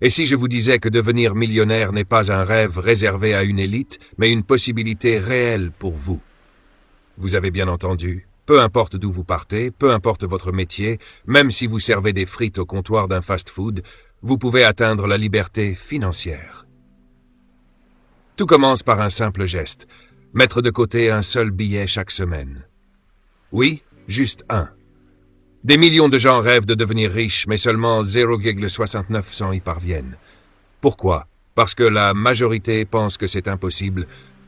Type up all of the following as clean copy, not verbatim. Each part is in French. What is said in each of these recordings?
Et si je vous disais que devenir millionnaire n'est pas un rêve réservé à une élite, mais une possibilité réelle pour vous? Vous avez bien entendu. Peu importe d'où vous partez, peu importe votre métier, même si vous servez des frites au comptoir d'un fast-food, vous pouvez atteindre la liberté financière. Tout commence par un simple geste, mettre de côté un seul billet chaque semaine. Oui, juste un. Des millions de gens rêvent de devenir riches, mais seulement 0,69% y parviennent. Pourquoi? Parce que la majorité pense que c'est impossible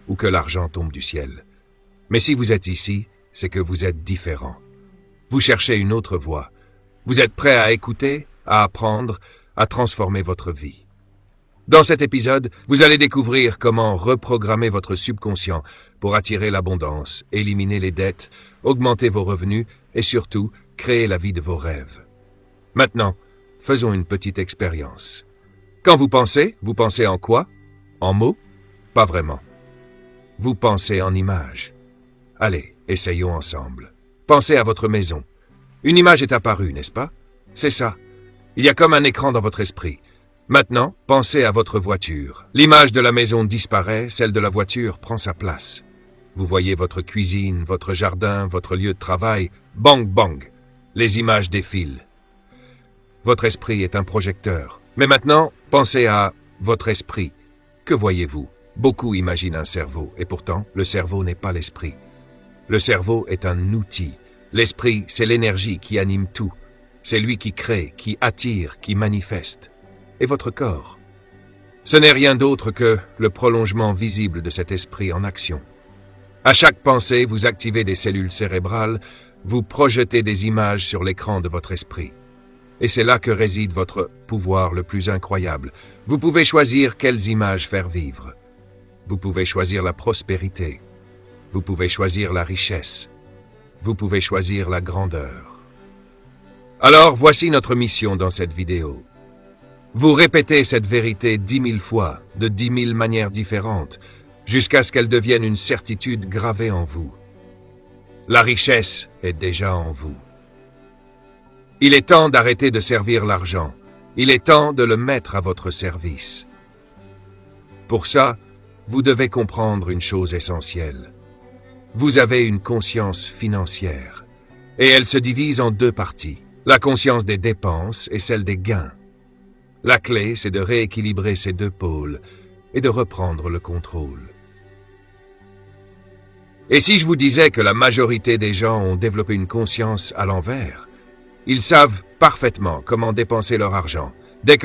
ou que l'argent tombe du ciel. Mais si vous êtes ici, c'est que vous êtes différent. Vous cherchez une autre voie. Vous êtes prêt à écouter, à apprendre, à transformer votre vie. Dans cet épisode, vous allez découvrir comment reprogrammer votre subconscient pour attirer l'abondance, éliminer les dettes, augmenter vos revenus et surtout, créer la vie de vos rêves. Maintenant, faisons une petite expérience. Quand vous pensez en quoi? En mots? Pas vraiment. Vous pensez en images. Allez, essayons ensemble. Pensez à votre maison. Une image est apparue, n'est-ce pas? C'est ça. Il y a comme un écran dans votre esprit. Maintenant, pensez à votre voiture. L'image de la maison disparaît, celle de la voiture prend sa place. Vous voyez votre cuisine, votre jardin, votre lieu de travail. Bang, bang. Les images défilent. Votre esprit est un projecteur. Mais maintenant, pensez à votre esprit. Que voyez-vous? Beaucoup imaginent un cerveau, et pourtant, le cerveau n'est pas l'esprit. Le cerveau est un outil. L'esprit, c'est l'énergie qui anime tout. C'est lui qui crée, qui attire, qui manifeste. Et votre corps? Ce n'est rien d'autre que le prolongement visible de cet esprit en action. À chaque pensée, vous activez des cellules cérébrales, vous projetez des images sur l'écran de votre esprit. Et c'est là que réside votre pouvoir le plus incroyable. Vous pouvez choisir quelles images faire vivre. Vous pouvez choisir la prospérité. Vous pouvez choisir la richesse. Vous pouvez choisir la grandeur. Alors, voici notre mission dans cette vidéo. Vous répétez cette vérité 10 000 fois, de 10 000 manières différentes, jusqu'à ce qu'elle devienne une certitude gravée en vous. La richesse est déjà en vous. Il est temps d'arrêter de servir l'argent. Il est temps de le mettre à votre service. Pour ça, vous devez comprendre une chose essentielle. Vous avez une conscience financière, et elle se divise en deux parties, la conscience des dépenses et celle des gains. La clé, c'est de rééquilibrer ces deux pôles et de reprendre le contrôle. Et si je vous disais que la majorité des gens ont développé une conscience à l'envers, ils savent parfaitement comment dépenser leur argent. Dès que